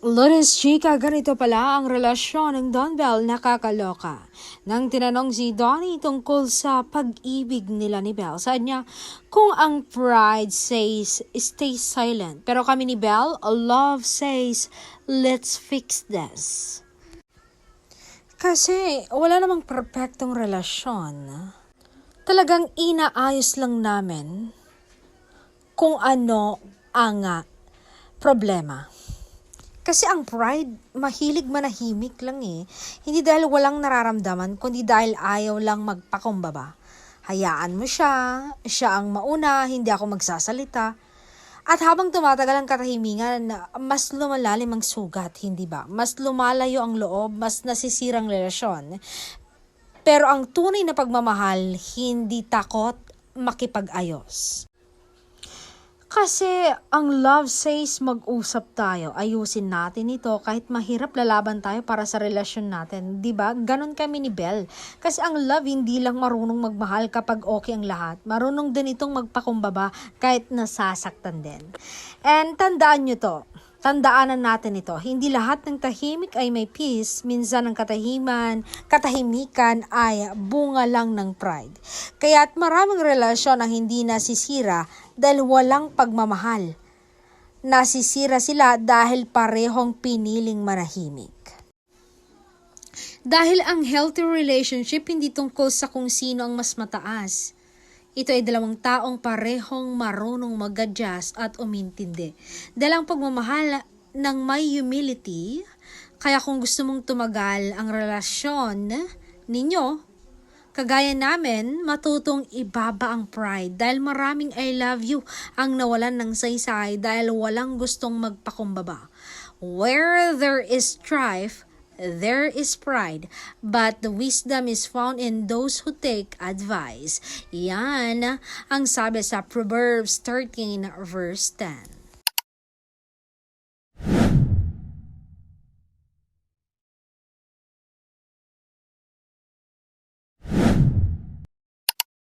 Lourdes Chica, ganito pala ang relasyon ng Don Bell, nakakaloka. Nang tinanong si Donnie tungkol sa pag-ibig nila ni Bell, sabi niya, kung ang pride says, stay silent. Pero kami ni Bell, love says, let's fix this. Kasi wala namang perfectong relasyon. Talagang inaayos lang namin kung ano ang problema. Kasi ang pride, mahilig manahimik lang eh. Hindi dahil walang nararamdaman, kundi dahil ayaw lang magpakumbaba. Hayaan mo siya ang mauna, hindi ako magsasalita. At habang tumatagal ang katahimikan, mas lumalalim ang sugat, hindi ba? Mas lumalayo ang loob, mas nasisirang relasyon. Pero ang tunay na pagmamahal, hindi takot makipag-ayos. Kasi ang love says mag-usap tayo, ayusin natin ito kahit mahirap lalaban tayo para sa relasyon natin. Diba? Ganon kami ni Bell. Kasi ang love hindi lang marunong magmahal kapag okay ang lahat. Marunong din itong magpakumbaba kahit nasasaktan din. And tandaan nyo to. Tandaanan natin ito, hindi lahat ng tahimik ay may peace, minsan ang katahimikan ay bunga lang ng pride. Kaya't maraming relasyon ang hindi nasisira dahil walang pagmamahal. Nasisira sila dahil parehong piniling manahimik. Dahil ang healthy relationship hindi tungkol sa kung sino ang mas mataas. Ito ay dalawang taong parehong marunong mag-adjust at umintindi. Dahil ang pagmamahal ng may humility, kaya kung gusto mong tumagal ang relasyon ninyo, kagaya namin, matutong ibaba ang pride dahil maraming I love you ang nawalan ng saysay dahil walang gustong magpakumbaba. Where there is strife, there is pride, but the wisdom is found in those who take advice. Yan ang sabi sa Proverbs 13 verse 10.